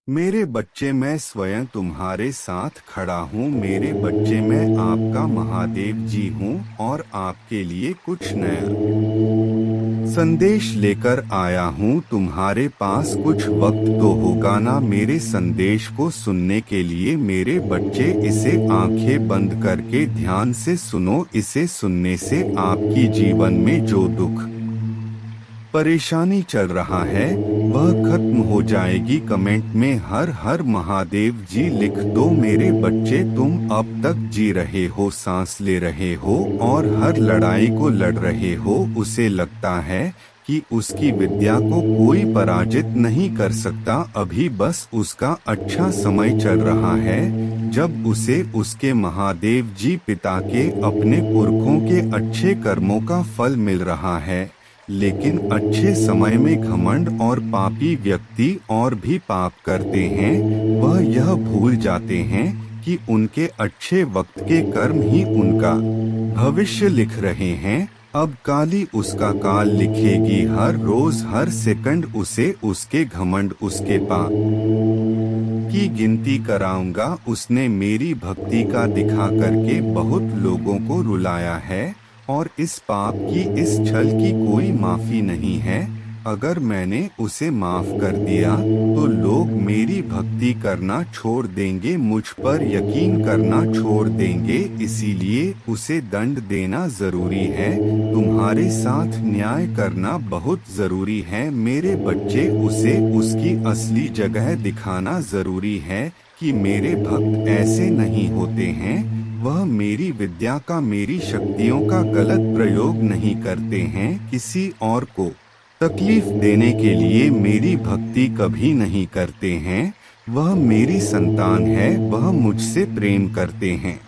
मेरे बच्चे, मैं स्वयं तुम्हारे साथ खड़ा हूँ। मेरे बच्चे, मैं आपका महादेव जी हूँ और आपके लिए कुछ नया संदेश लेकर आया हूँ। तुम्हारे पास कुछ वक्त तो होगा ना मेरे संदेश को सुनने के लिए। मेरे बच्चे, इसे आंखें बंद करके ध्यान से सुनो। इसे सुनने से आपकी जीवन में जो दुख परेशानी चल रहा है वह खत्म हो जाएगी। कमेंट में हर हर महादेव जी लिख दो। मेरे बच्चे, तुम अब तक जी रहे हो, सांस ले रहे हो और हर लड़ाई को लड़ रहे हो। उसे लगता है कि उसकी विद्या को कोई पराजित नहीं कर सकता। अभी बस उसका अच्छा समय चल रहा है, जब उसे उसके महादेव जी पिता के, अपने पुरखों के अच्छे कर्मों का फल मिल रहा है। लेकिन अच्छे समय में घमंड और पापी व्यक्ति और भी पाप करते हैं। वह यह भूल जाते हैं कि उनके अच्छे वक्त के कर्म ही उनका भविष्य लिख रहे हैं। अब काली उसका काल लिखेगी। हर रोज हर सेकंड उसे उसके घमंड, उसके पाप की गिनती कराऊंगा। उसने मेरी भक्ति का दिखा करके बहुत लोगों को रुलाया है और इस पाप की, इस छल की कोई माफी नहीं है। अगर मैंने उसे माफ कर दिया तो लोग मेरी भक्ति करना छोड़ देंगे, मुझ पर यकीन करना छोड़ देंगे। इसीलिए उसे दंड देना जरूरी है। तुम्हारे साथ न्याय करना बहुत जरूरी है। मेरे बच्चे, उसे उसकी असली जगह दिखाना जरूरी है कि मेरे भक्त ऐसे नहीं होते हैं। वह मेरी विद्या का, मेरी शक्तियों का गलत प्रयोग नहीं करते हैं। किसी और को तकलीफ देने के लिए मेरी भक्ति कभी नहीं करते हैं। वह मेरी संतान है, वह मुझसे प्रेम करते हैं,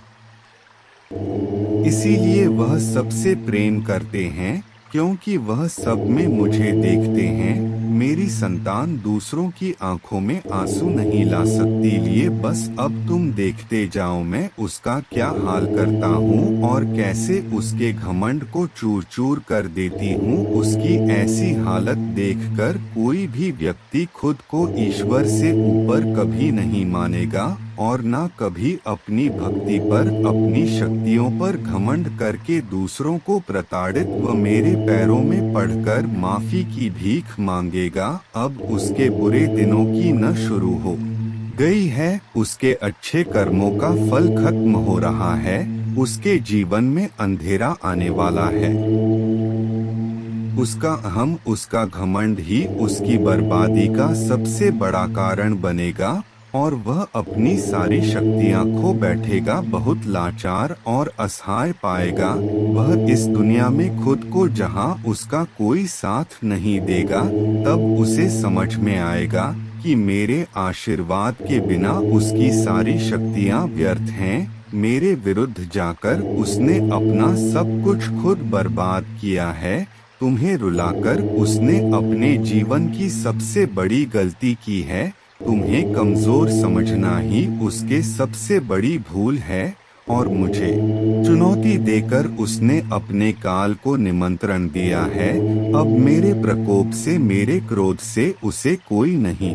इसीलिए वह सबसे प्रेम करते हैं, क्योंकि वह सब में मुझे देखते हैं। मेरी संतान दूसरों की आंखों में आंसू नहीं ला सकती। लिए बस अब तुम देखते जाओ मैं उसका क्या हाल करता हूँ और कैसे उसके घमंड को चूर चूर कर देती हूँ। उसकी ऐसी हालत देखकर कोई भी व्यक्ति खुद को ईश्वर से ऊपर कभी नहीं मानेगा और ना कभी अपनी भक्ति पर, अपनी शक्तियों पर घमंड करके दूसरों को प्रताड़ित व मेरे पैरों में पड़कर माफी की भीख मांगेगा। अब उसके बुरे दिनों की न शुरू हो गई है। उसके अच्छे कर्मों का फल खत्म हो रहा है। उसके जीवन में अंधेरा आने वाला है। उसका अहम, उसका घमंड ही उसकी बर्बादी का सबसे बड़ा कारण बनेगा और वह अपनी सारी शक्तियां खो बैठेगा। बहुत लाचार और असहाय पाएगा वह इस दुनिया में खुद को, जहां उसका कोई साथ नहीं देगा। तब उसे समझ में आएगा कि मेरे आशीर्वाद के बिना उसकी सारी शक्तियां व्यर्थ हैं। मेरे विरुद्ध जाकर उसने अपना सब कुछ खुद बर्बाद किया है। तुम्हें रुलाकर उसने अपने जीवन की सबसे बड़ी गलती की है। तुम्हें कमजोर समझना ही उसके सबसे बड़ी भूल है और मुझे चुनौती देकर उसने अपने काल को निमंत्रण दिया है। अब मेरे प्रकोप से, मेरे क्रोध से उसे कोई नहीं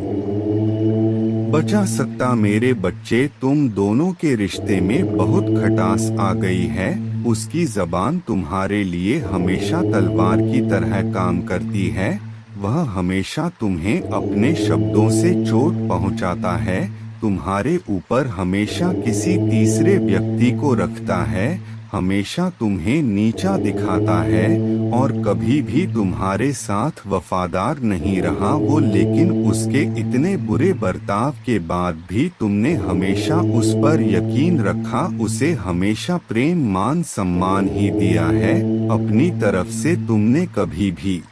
बचा सकता। मेरे बच्चे, तुम दोनों के रिश्ते में बहुत खटास आ गई है। उसकी जबान तुम्हारे लिए हमेशा तलवार की तरह काम करती है। वह हमेशा तुम्हें अपने शब्दों से चोट पहुंचाता है। तुम्हारे ऊपर हमेशा किसी तीसरे व्यक्ति को रखता है, हमेशा तुम्हें नीचा दिखाता है और कभी भी तुम्हारे साथ वफादार नहीं रहा वो। लेकिन उसके इतने बुरे बर्ताव के बाद भी तुमने हमेशा उस पर यकीन रखा। उसे हमेशा प्रेम, मान, सम्मान ही दिया है। अपनी तरफ से तुमने कभी भी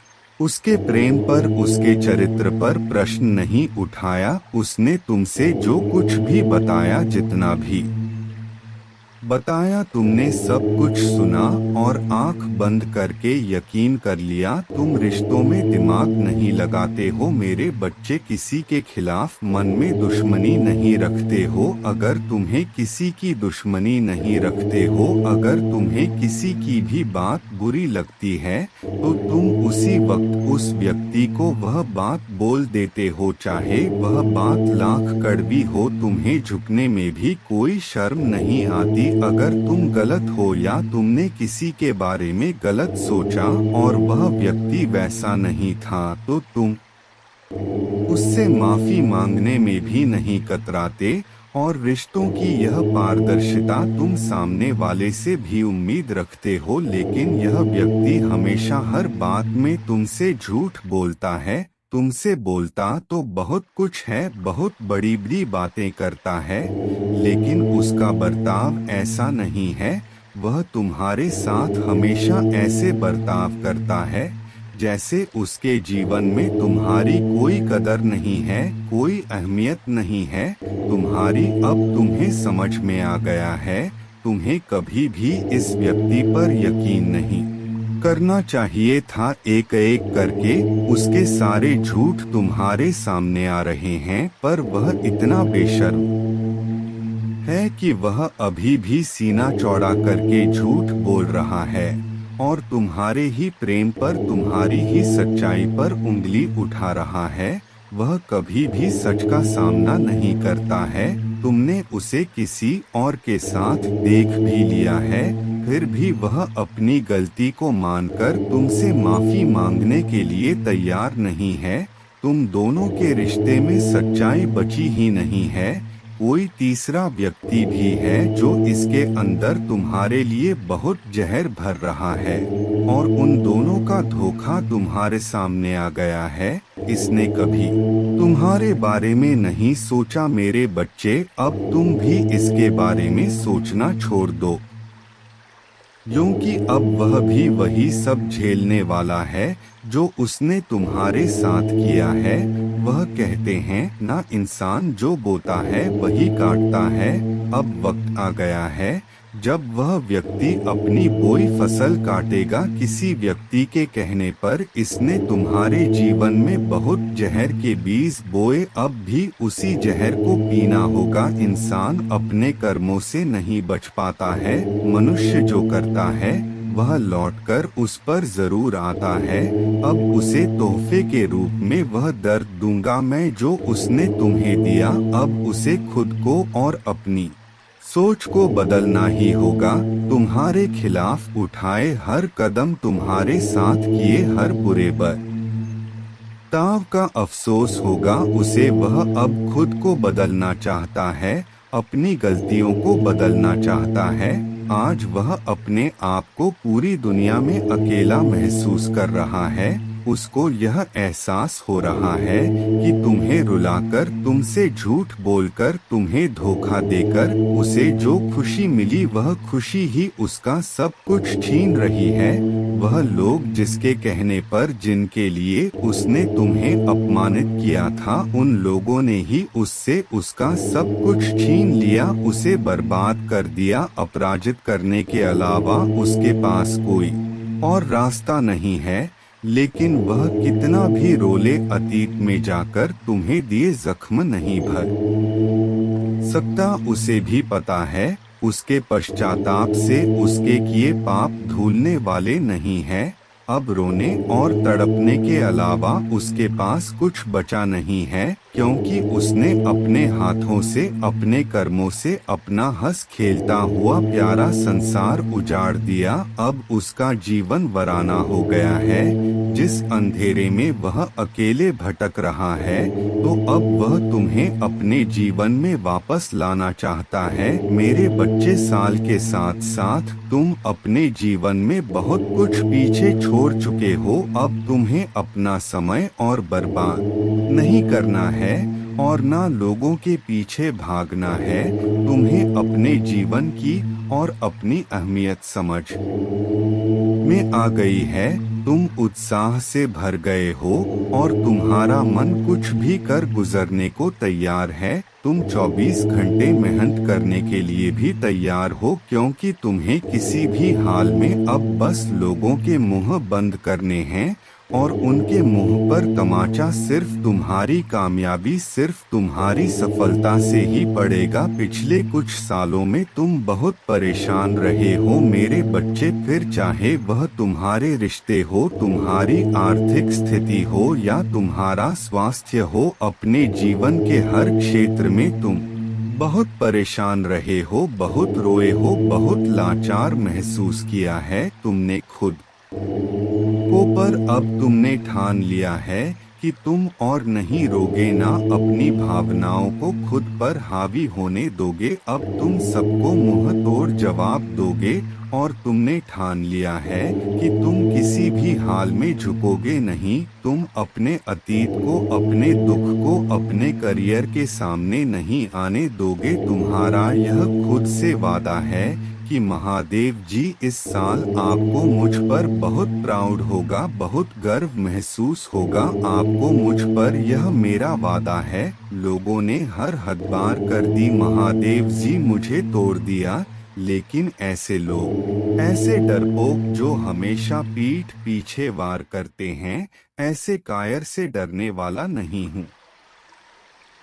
उसके प्रेम पर, उसके चरित्र पर प्रश्न नहीं उठाया। उसने तुमसे जो कुछ भी बताया, जितना भी बताया तुमने सब कुछ सुना और आंख बंद करके यकीन कर लिया। तुम रिश्तों में दिमाग नहीं लगाते हो मेरे बच्चे, किसी के खिलाफ मन में दुश्मनी नहीं रखते हो। अगर तुम्हें किसी की दुश्मनी नहीं रखते हो, अगर तुम्हें किसी की भी बात बुरी लगती है तो तुम उसी वक्त उस व्यक्ति को वह बात बोल देते हो, चाहे वह बात लाख कड़वी हो। तुम्हें झुकने में भी कोई शर्म नहीं आती। अगर तुम गलत हो या तुमने किसी के बारे में गलत सोचा और वह व्यक्ति वैसा नहीं था तो तुम उससे माफी मांगने में भी नहीं कतराते। और रिश्तों की यह पारदर्शिता तुम सामने वाले से भी उम्मीद रखते हो, लेकिन यह व्यक्ति हमेशा हर बात में तुमसे झूठ बोलता है। तुमसे बोलता तो बहुत कुछ है, बहुत बड़ी बड़ी बातें करता है, लेकिन उसका बर्ताव ऐसा नहीं है। वह तुम्हारे साथ हमेशा ऐसे बर्ताव करता है जैसे उसके जीवन में तुम्हारी कोई कदर नहीं है, कोई अहमियत नहीं है। तुम्हें समझ में आ गया है, तुम्हें कभी भी इस व्यक्ति पर यकीन नहीं करना चाहिए था। एक एक करके उसके सारे झूठ तुम्हारे सामने आ रहे हैं, पर वह इतना बेशर्म है कि वह अभी भी सीना चौड़ा करके झूठ बोल रहा है और तुम्हारे ही प्रेम पर, तुम्हारी ही सच्चाई पर उंगली उठा रहा है। वह कभी भी सच का सामना नहीं करता है। तुमने उसे किसी और के साथ देख भी लिया है, फिर भी वह अपनी गलती को मानकर तुमसे माफी मांगने के लिए तैयार नहीं है। तुम दोनों के रिश्ते में सच्चाई बची ही नहीं है। कोई तीसरा व्यक्ति भी है जो इसके अंदर तुम्हारे लिए बहुत जहर भर रहा है और उन दोनों का धोखा तुम्हारे सामने आ गया है। इसने कभी तुम्हारे बारे में नहीं सोचा मेरे बच्चे, अब तुम भी इसके बारे में सोचना छोड़ दो, क्योंकि अब वह भी वही सब झेलने वाला है जो उसने तुम्हारे साथ किया है। वह कहते हैं ना, इंसान जो बोता है वही काटता है। अब वक्त आ गया है जब वह व्यक्ति अपनी बोई फसल काटेगा। किसी व्यक्ति के कहने पर इसने तुम्हारे जीवन में बहुत जहर के बीज बोए, अब भी उसी जहर को पीना होगा। इंसान अपने कर्मों से नहीं बच पाता है। मनुष्य जो करता है वह लौटकर उस पर जरूर आता है। अब उसे तोहफे के रूप में वह दर्द दूंगा मैं जो उसने तुम्हें दिया। अब उसे खुद को और अपनी सोच को बदलना ही होगा। तुम्हारे खिलाफ उठाए हर कदम, तुम्हारे साथ किए हर बुरे बर्ताव का अफसोस होगा उसे। वह अब खुद को बदलना चाहता है, अपनी गलतियों को बदलना चाहता है। आज वह अपने आप को पूरी दुनिया में अकेला महसूस कर रहा है। उसको यह एहसास हो रहा है कि तुम्हें रुलाकर, तुमसे झूठ बोलकर, तुम्हें धोखा देकर उसे जो खुशी मिली वह खुशी ही उसका सब कुछ छीन रही है। वह लोग जिसके कहने पर, जिनके लिए उसने तुम्हें अपमानित किया था, उन लोगों ने ही उससे उसका सब कुछ छीन लिया, उसे बर्बाद कर दिया। अपराजित करने के अलावा उसके पास कोई और रास्ता नहीं है। लेकिन वह कितना भी रोले, अतीत में जाकर तुम्हें दिए जख्म नहीं भर सकता। उसे भी पता है उसके पश्चाताप से उसके किए पाप धुलने वाले नहीं है। अब रोने और तड़पने के अलावा उसके पास कुछ बचा नहीं है, क्योंकि उसने अपने हाथों से, अपने कर्मों से अपना हंस खेलता हुआ प्यारा संसार उजाड़ दिया। अब उसका जीवन वीराना हो गया है। जिस अंधेरे में वह अकेले भटक रहा है, तो अब वह तुम्हें अपने जीवन में वापस लाना चाहता है। मेरे बच्चे, साल के साथ साथ तुम अपने जीवन में बहुत कुछ पीछे छोड़ चुके हो। अब तुम्हें अपना समय और बर्बाद नहीं करना है और ना लोगों के पीछे भागना है। तुम्हें अपने जीवन की और अपनी अहमियत समझ में आ गई है। तुम उत्साह से भर गए हो और तुम्हारा मन कुछ भी कर गुजरने को तैयार है। तुम 24 घंटे मेहनत करने के लिए भी तैयार हो, क्योंकि तुम्हें किसी भी हाल में अब बस लोगों के मुंह बंद करने हैं और उनके मुंह पर तमाचा सिर्फ तुम्हारी कामयाबी, सिर्फ तुम्हारी सफलता से ही पड़ेगा। पिछले कुछ सालों में तुम बहुत परेशान रहे हो मेरे बच्चे, फिर चाहे वह तुम्हारे रिश्ते हो, तुम्हारी आर्थिक स्थिति हो या तुम्हारा स्वास्थ्य हो, अपने जीवन के हर क्षेत्र में तुम बहुत परेशान रहे हो, बहुत रोए हो, बहुत लाचार महसूस किया है तुमने खुद को, पर अब तुमने ठान लिया है कि तुम और नहीं रोगे, ना अपनी भावनाओं को खुद पर हावी होने दोगे। अब तुम सबको मुंह तोड़ जवाब दोगे और तुमने ठान लिया है कि तुम किसी भी हाल में झुकोगे नहीं। तुम अपने अतीत को, अपने दुख को अपने करियर के सामने नहीं आने दोगे। तुम्हारा यह खुद से वादा है कि महादेव जी इस साल आपको मुझ पर बहुत प्राउड होगा, बहुत गर्व महसूस होगा आपको मुझ पर, यह मेरा वादा है। लोगों ने हर हद पार कर दी, महादेव जी मुझे तोड़ दिया, लेकिन ऐसे लोग, ऐसे डरपोक जो हमेशा पीठ पीछे वार करते हैं, ऐसे कायर से डरने वाला नहीं हूँ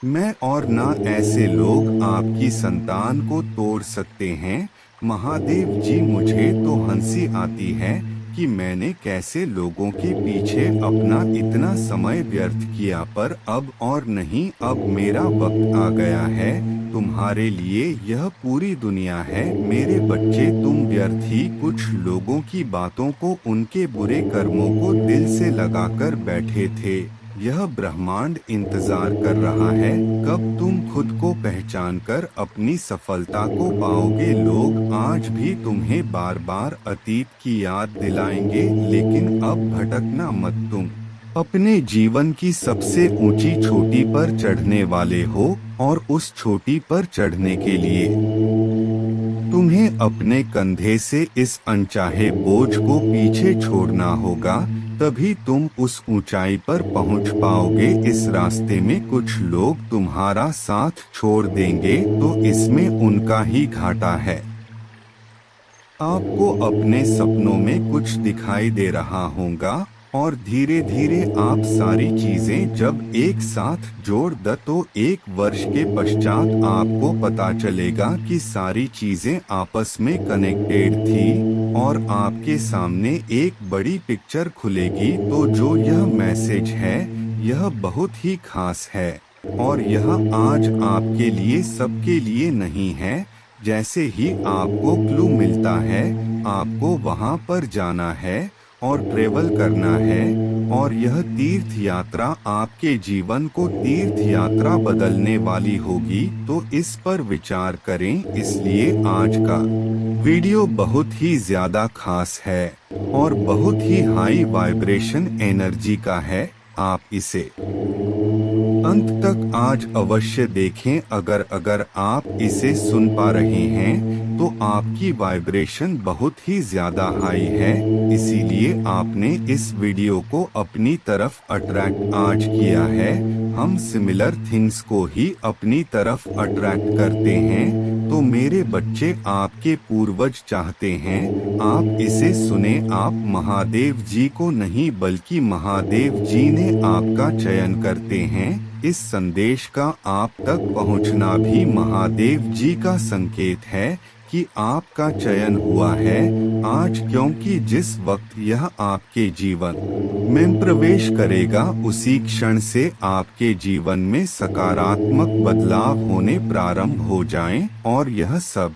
मैं, और ना ऐसे लोग आपकी संतान को तोड़ सकते हैं। महादेव जी मुझे तो हंसी आती है कि मैंने कैसे लोगों के पीछे अपना इतना समय व्यर्थ किया, पर अब और नहीं, अब मेरा वक्त आ गया है। तुम्हारे लिए यह पूरी दुनिया है मेरे बच्चे। तुम व्यर्थ ही कुछ लोगों की बातों को, उनके बुरे कर्मों को दिल से लगाकर बैठे थे। यह ब्रह्मांड इंतजार कर रहा है कब तुम खुद को पहचान कर अपनी सफलता को पाओगे। लोग आज भी तुम्हें बार बार अतीत की याद दिलाएंगे, लेकिन अब भटकना मत। तुम अपने जीवन की सबसे ऊंची चोटी पर चढ़ने वाले हो और उस चोटी पर चढ़ने के लिए तुम्हें अपने कंधे से इस अनचाहे बोझ को पीछे छोड़ना होगा, तभी तुम उस ऊंचाई पर पहुंच पाओगे। इस रास्ते में कुछ लोग तुम्हारा साथ छोड़ देंगे तो इसमें उनका ही घाटा है। आपको अपने सपनों में कुछ दिखाई दे रहा होगा और धीरे धीरे आप सारी चीजें जब एक साथ जोड़ द तो 1 वर्ष के पश्चात आपको पता चलेगा कि सारी चीजें आपस में कनेक्टेड थी और आपके सामने एक बड़ी पिक्चर खुलेगी। तो जो यह मैसेज है यह बहुत ही खास है और यह आज आपके लिए, सबके लिए नहीं है। जैसे ही आपको क्लू मिलता है आपको वहां पर जाना है और ट्रेवल करना है, और यह तीर्थ यात्रा आपके जीवन को तीर्थ यात्रा बदलने वाली होगी। तो इस पर विचार करें। इसलिए आज का वीडियो बहुत ही ज्यादा खास है और बहुत ही हाई वाइब्रेशन एनर्जी का है। आप इसे अंत तक आज अवश्य देखें। अगर आप इसे सुन पा रहे हैं तो आपकी वाइब्रेशन बहुत ही ज्यादा हाई है, इसीलिए आपने इस वीडियो को अपनी तरफ अट्रैक्ट आज किया है। हम सिमिलर थिंग्स को ही अपनी तरफ अट्रैक्ट करते हैं। तो मेरे बच्चे, आपके पूर्वज चाहते हैं आप इसे सुने। आप महादेव जी को नहीं बल्कि महादेव जी ने आपका चयन करते हैं। इस संदेश का आप तक पहुंचना भी महादेव जी का संकेत है कि आपका चयन हुआ है आज, क्योंकि जिस वक्त यह आपके जीवन में प्रवेश करेगा उसी क्षण से आपके जीवन में सकारात्मक बदलाव होने प्रारंभ हो जाएं। और यह सब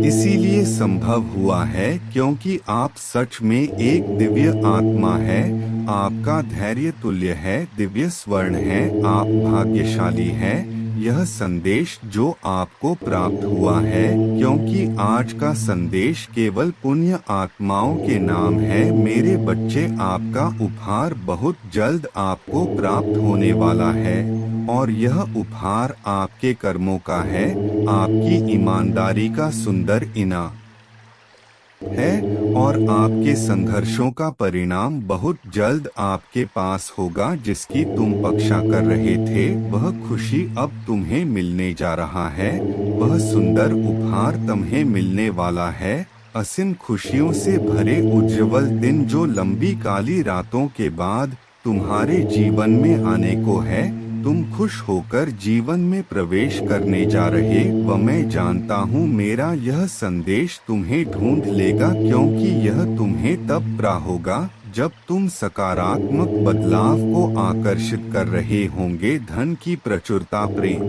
इसीलिए संभव हुआ है क्योंकि आप सच में एक दिव्य आत्मा है। आपका धैर्य तुल्य है, दिव्य स्वर्ण है, आप भाग्यशाली हैं। यह संदेश जो आपको प्राप्त हुआ है, क्योंकि आज का संदेश केवल पुण्य आत्माओं के नाम है। मेरे बच्चे, आपका उपहार बहुत जल्द आपको प्राप्त होने वाला है और यह उपहार आपके कर्मों का है, आपकी ईमानदारी का सुंदर इनाम। है और आपके संघर्षों का परिणाम बहुत जल्द आपके पास होगा। जिसकी तुम पक्षा कर रहे थे वह खुशी अब तुम्हें मिलने जा रहा है। वह सुंदर उपहार तुम्हें मिलने वाला है, असीम खुशियों से भरे उज्ज्वल दिन जो लंबी काली रातों के बाद तुम्हारे जीवन में आने को है। तुम खुश होकर जीवन में प्रवेश करने जा रहे व मैं जानता हूँ मेरा यह संदेश तुम्हें ढूंढ लेगा, क्योंकि यह तुम्हें तब प्राप्त होगा जब तुम सकारात्मक बदलाव को आकर्षित कर रहे होंगे। धन की प्रचुरता, प्रेम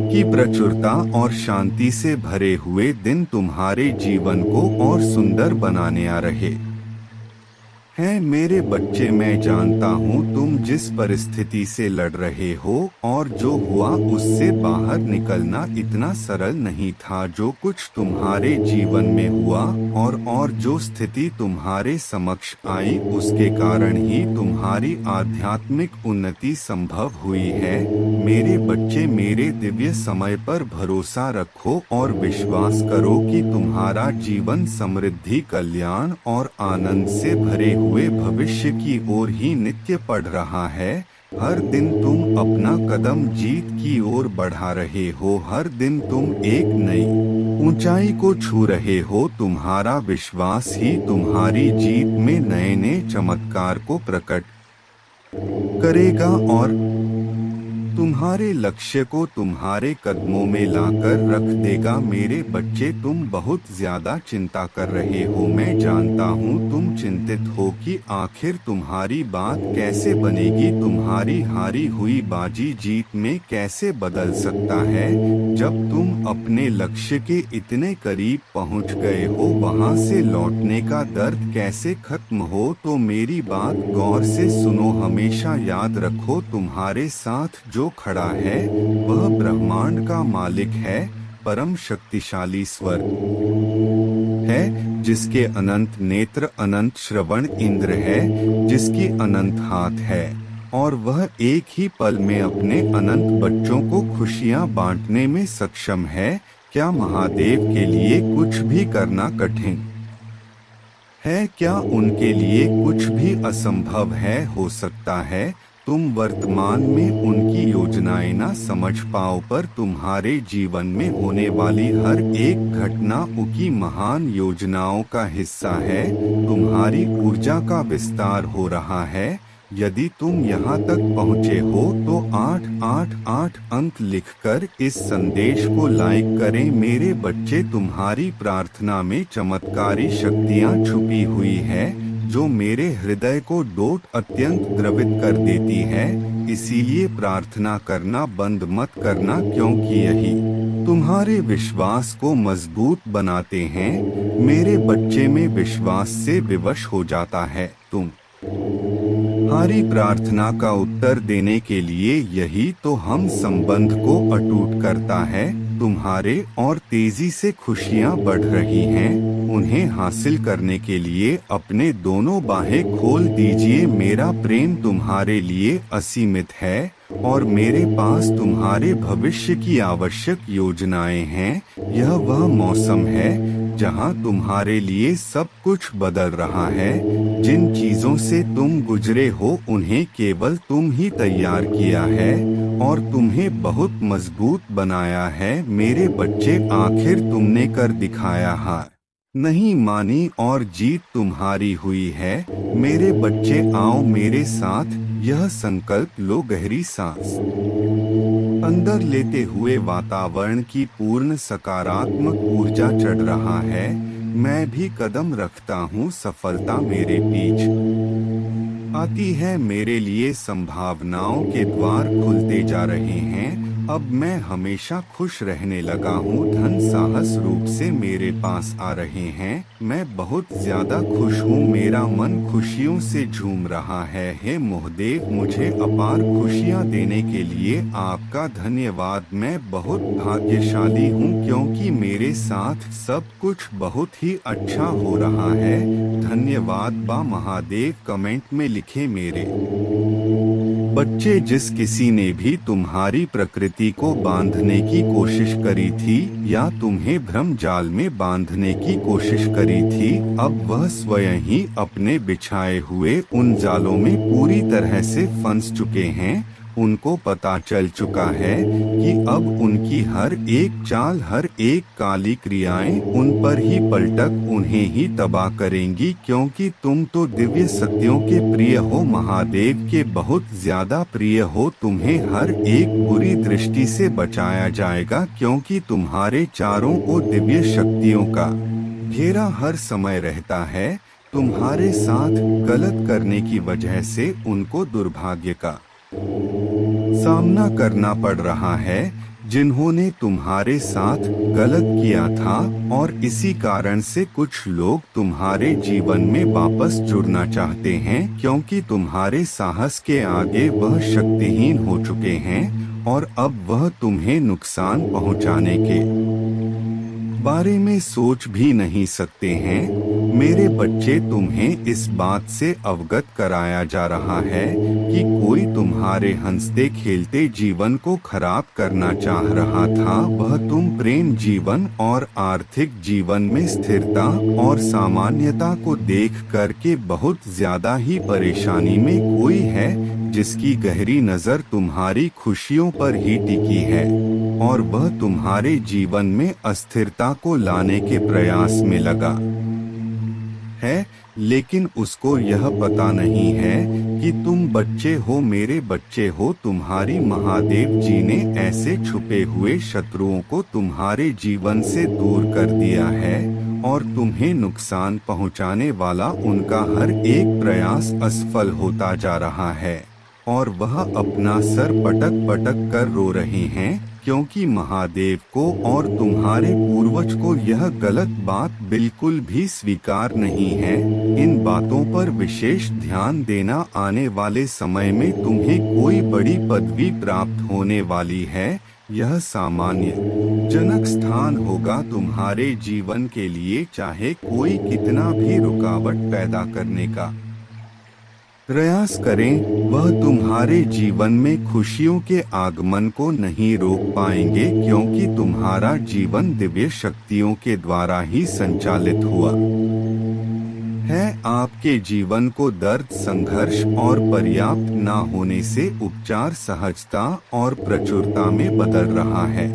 की प्रचुरता और शांति से भरे हुए दिन तुम्हारे जीवन को और सुंदर बनाने आ रहे हैं। मेरे बच्चे, मैं जानता हूँ तुम जिस परिस्थिति से लड़ रहे हो और जो हुआ उससे बाहर निकलना इतना सरल नहीं था। जो कुछ तुम्हारे जीवन में हुआ और जो स्थिति तुम्हारे समक्ष आई उसके कारण ही तुम्हारी आध्यात्मिक उन्नति संभव हुई है। मेरे बच्चे, मेरे दिव्य समय पर भरोसा रखो और विश्वास करो कि तुम्हारा जीवन समृद्धि, कल्याण और आनंद से भरे हुए भविष्य की ओर ही नित्य बढ़ रहा है। हर दिन तुम अपना कदम जीत की ओर बढ़ा रहे हो। हर दिन तुम एक नई ऊंचाई को छू रहे हो। तुम्हारा विश्वास ही तुम्हारी जीत में नए नए चमत्कार को प्रकट करेगा और तुम्हारे लक्ष्य को तुम्हारे कदमों में लाकर रख देगा। मेरे बच्चे, तुम बहुत ज्यादा चिंता कर रहे हो। मैं जानता हूँ तुम चिंतित हो कि आखिर तुम्हारी बात कैसे बनेगी, तुम्हारी हारी हुई बाजी जीत में कैसे बदल सकता है। जब तुम अपने लक्ष्य के इतने करीब पहुँच गए हो, वहाँ से लौटने का दर्द कैसे खत्म हो। तो मेरी बात गौर से सुनो, हमेशा याद रखो तुम्हारे साथ जो खड़ा है वह ब्रह्मांड का मालिक है, परम शक्तिशाली स्वर्ग है, जिसके अनंत नेत्र, अनंत श्रवण इंद्र है, जिसकी अनंत हाथ है और वह एक ही पल में अपने अनंत बच्चों को खुशियां बांटने में सक्षम है। क्या महादेव के लिए कुछ भी करना कठिन है? क्या उनके लिए कुछ भी असंभव है? हो सकता है तुम वर्तमान में उनकी योजनाएं ना समझ पाओ, पर तुम्हारे जीवन में होने वाली हर एक घटना उनकी महान योजनाओं का हिस्सा है। तुम्हारी ऊर्जा का विस्तार हो रहा है। यदि तुम यहाँ तक पहुँचे हो तो 888 अंक लिखकर इस संदेश को लाइक करें। मेरे बच्चे, तुम्हारी प्रार्थना में चमत्कारी शक्तियाँ छुपी हुई है जो मेरे हृदय को अत्यंत द्रवित कर देती है। इसीलिए प्रार्थना करना बंद मत करना, क्योंकि यही तुम्हारे विश्वास को मजबूत बनाते हैं। मेरे बच्चे में विश्वास से विवश हो जाता है। तुम्हारी प्रार्थना का उत्तर देने के लिए यही तो हम संबंध को अटूट करता है। तुम्हारे और तेजी से खुशियां बढ़ रही हैं। उन्हें हासिल करने के लिए अपने दोनों बाहें खोल दीजिए। मेरा प्रेम तुम्हारे लिए असीमित है और मेरे पास तुम्हारे भविष्य की आवश्यक योजनाएं हैं। यह वह मौसम है जहां तुम्हारे लिए सब कुछ बदल रहा है। जिन चीजों से तुम गुजरे हो उन्हें केवल तुम ही तैयार किया है और तुम्हें बहुत मजबूत बनाया है। मेरे बच्चे, आखिर तुमने कर दिखाया, हार नहीं मानी और जीत तुम्हारी हुई है। मेरे बच्चे, आओ मेरे साथ यह संकल्प लो। गहरी सांस अंदर लेते हुए वातावरण की पूर्ण सकारात्मक ऊर्जा चढ़ रहा है। मैं भी कदम रखता हूँ, सफलता मेरे पीछे आती है। मेरे लिए संभावनाओं के द्वार खुलते जा रहे हैं। अब मैं हमेशा खुश रहने लगा हूँ। धन साहस रूप से मेरे पास आ रहे हैं। मैं बहुत ज्यादा खुश हूँ। मेरा मन खुशियों से झूम रहा है। हे महादेव, मुझे अपार खुशियाँ देने के लिए आपका धन्यवाद। मैं बहुत भाग्यशाली हूँ क्योंकि मेरे साथ सब कुछ बहुत ही अच्छा हो रहा है। धन्यवाद बा महादेव। कमेंट में लिखे मेरे बच्चे, जिस किसी ने भी तुम्हारी प्रकृति को बांधने की कोशिश करी थी या तुम्हें भ्रम जाल में बांधने की कोशिश करी थी, अब वह स्वयं ही अपने बिछाए हुए उन जालों में पूरी तरह से फंस चुके हैं। उनको पता चल चुका है कि अब उनकी हर एक चाल, हर एक काली क्रियाएं उन पर ही पलटक उन्हें ही तबाह करेंगी, क्योंकि तुम तो दिव्य सत्यों के प्रिय हो, महादेव के बहुत ज्यादा प्रिय हो। तुम्हें हर एक बुरी दृष्टि से बचाया जाएगा, क्योंकि तुम्हारे चारों ओर दिव्य शक्तियों का घेरा हर समय रहता है। तुम्हारे साथ गलत करने की वजह से उनको दुर्भाग्य का सामना करना पड़ रहा है, जिन्होंने तुम्हारे साथ गलत किया था, और इसी कारण से कुछ लोग तुम्हारे जीवन में वापस जुड़ना चाहते हैं, क्योंकि तुम्हारे साहस के आगे वह शक्तिहीन हो चुके हैं और अब वह तुम्हें नुकसान पहुंचाने के बारे में सोच भी नहीं सकते हैं। मेरे बच्चे, तुम्हें इस बात से अवगत कराया जा रहा है कि कोई तुम्हारे हंसते खेलते जीवन को खराब करना चाह रहा था। वह तुम प्रेम जीवन और आर्थिक जीवन में स्थिरता और सामान्यता को देख करके बहुत ज्यादा ही परेशानी में कोई है, जिसकी गहरी नजर तुम्हारी खुशियों पर ही टिकी है, और वह तुम्हारे जीवन में अस्थिरता को लाने के प्रयास में लगा है, लेकिन उसको यह पता नहीं है कि तुम बच्चे हो, मेरे बच्चे हो। तुम्हारी महादेव जी ने ऐसे छुपे हुए शत्रुओं को तुम्हारे जीवन से दूर कर दिया है, और तुम्हें नुकसान पहुंचाने वाला उनका हर एक प्रयास असफल होता जा रहा है, और वह अपना सर पटक पटक कर रो रहे हैं, क्योंकि महादेव को और तुम्हारे पूर्वज को यह गलत बात बिल्कुल भी स्वीकार नहीं है। इन बातों पर विशेष ध्यान देना, आने वाले समय में तुम्हें कोई बड़ी पदवी प्राप्त होने वाली है। यह सामान्य जनक स्थान होगा तुम्हारे जीवन के लिए, चाहे कोई कितना भी रुकावट पैदा करने का प्रयास करें, वह तुम्हारे जीवन में खुशियों के आगमन को नहीं रोक पाएंगे, क्योंकि तुम्हारा जीवन दिव्य शक्तियों के द्वारा ही संचालित हुआ है। आपके जीवन को दर्द, संघर्ष और पर्याप्त न होने से उपचार सहजता और प्रचुरता में बदल रहा है।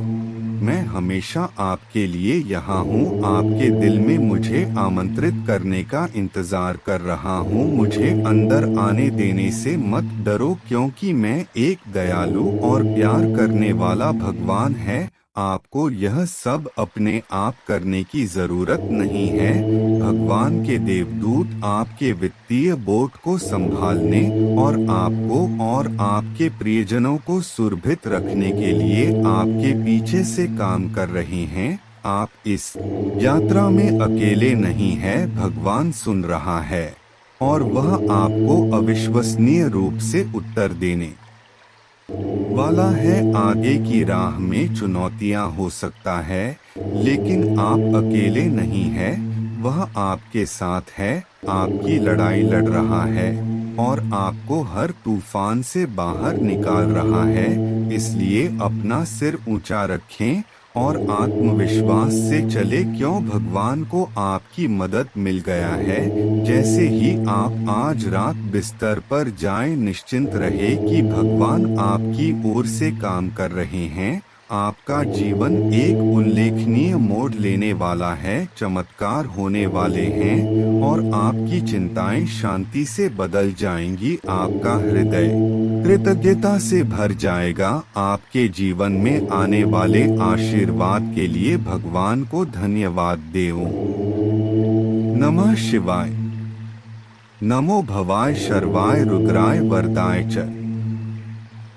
मैं हमेशा आपके लिए यहाँ हूँ, आपके दिल में मुझे आमंत्रित करने का इंतजार कर रहा हूँ। मुझे अंदर आने देने से मत डरो, क्योंकि मैं एक दयालु और प्यार करने वाला भगवान है। आपको यह सब अपने आप करने की जरूरत नहीं है। भगवान के देवदूत आपके वित्तीय बोझ को संभालने और आपको और आपके प्रियजनों को सुरक्षित रखने के लिए आपके पीछे से काम कर रहे हैं। आप इस यात्रा में अकेले नहीं हैं, भगवान सुन रहा है और वह आपको अविश्वसनीय रूप से उत्तर देने वाला है। आगे की राह में चुनौतियां हो सकता है, लेकिन आप अकेले नहीं हैं, वह आपके साथ है, आपकी लड़ाई लड़ रहा है और आपको हर तूफान से बाहर निकाल रहा है। इसलिए अपना सिर ऊंचा रखें और आत्मविश्वास से चले, क्यों भगवान को आपकी मदद मिल गया है। जैसे ही आप आज रात बिस्तर पर जाएं, निश्चिंत रहे कि भगवान आपकी ओर से काम कर रहे हैं। आपका जीवन एक उल्लेखनीय मोड़ लेने वाला है, चमत्कार होने वाले हैं और आपकी चिंताएं शांति से बदल जाएंगी। आपका हृदय कृतज्ञता से भर जाएगा। आपके जीवन में आने वाले आशीर्वाद के लिए भगवान को धन्यवाद देओ। नमः शिवाय। नमो भवाय शर्वाय रुद्राय वरदाय च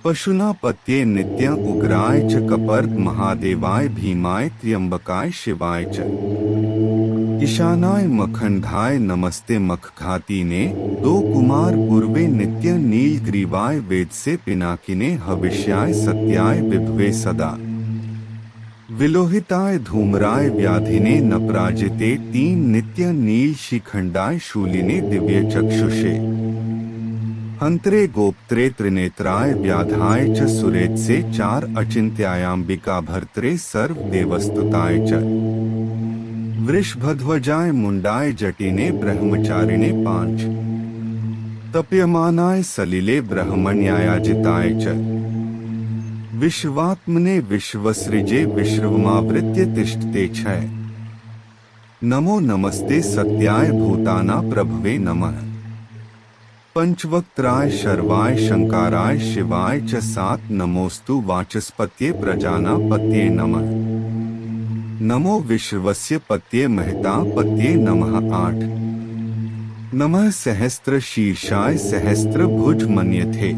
पशुना पत्ये नित्य उग्राय च कपर्द महादेवाय भीमाय त्र्यंबकाय शिवाय च ईशानाय मखंडाय नमस्ते मखघाती ने दो कुमार पूर्वे नित्य नीलग्रीवाय वेद से पिनाकिने हविष्याय सत्याय विभवे सदा विलोहिताय धूम्राय व्याधिने नपराजिते तीन नित्य नील शिखंडाय शूलिने दिव्य चक्षुषे हंत्रे गोप्त्रे त्रिनेत्राय व्याधाय च सुरेत्से चार अचिंत्यायाम्बिका भर्त्रे सर्व देवस्तुताय च वृषभध्वजाय मुंडाय जटिने ब्रह्मचारिणे पांच तप्यमानाय सलिले ब्रह्मण्यायाजिताय च विश्वात्मने विश्वसृजे विश्वमावृत्य तिष्ठते छय नमो नमस्ते सत्याय भूताना प्रभवे नमः पंचवक्त्राय शर्वाय शंकाराय शिवाय च सात नमोस्तु वाचस्पत्ये प्रजानापत्ये नमः नमो विश्वस्य पत्ये महता पत्ये नमः आठ नमः सहस्त्र शीर्षाय सहस्त्र भुज मन्यथे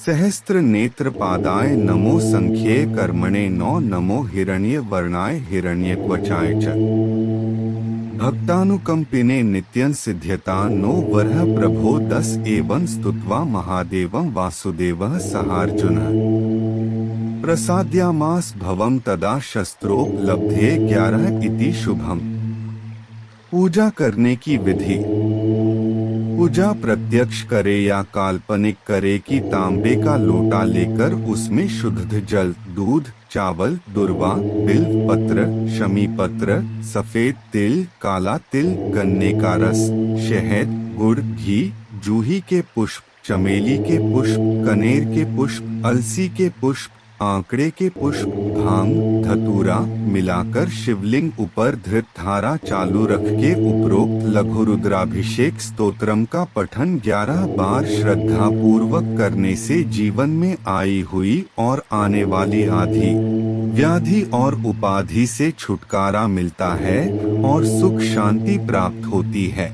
सहस्त्र नेत्र पादाय नमो संख्ये कर्मणे नौ नमो हिरण्य वर्णाय हिरण्य क्वचाय च भक्तानुकंपिने नित्यं सिद्ध्यता नो वरः प्रभो दस एवं स्तुत्वा महादेवं वासुदेवः सहार्जुनः प्रसाद्यामास भवं तदा शस्त्रोपलब्धे 11 इति शुभम। पूजा करने की विधि। पूजा प्रत्यक्ष करे या काल्पनिक करे कि तांबे का लोटा लेकर उसमें शुद्ध जल, दूध, चावल, दुर्वा, बिल्व पत्र, शमी पत्र, सफेद तिल, काला तिल, गन्ने का रस, शहद, गुड़, घी, जूही के पुष्प, चमेली के पुष्प, कनेर के पुष्प, अलसी के पुष्प, आंकड़े के पुष्प, भांग, धतूरा मिलाकर शिवलिंग ऊपर धृत धारा चालू रख के उपरोक्त लघु रुद्राभिषेक स्तोत्रम का पठन 11 बार श्रद्धा पूर्वक करने से जीवन में आई हुई और आने वाली आदि व्याधि और उपाधि से छुटकारा मिलता है और सुख शांति प्राप्त होती है।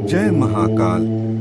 जय महाकाल।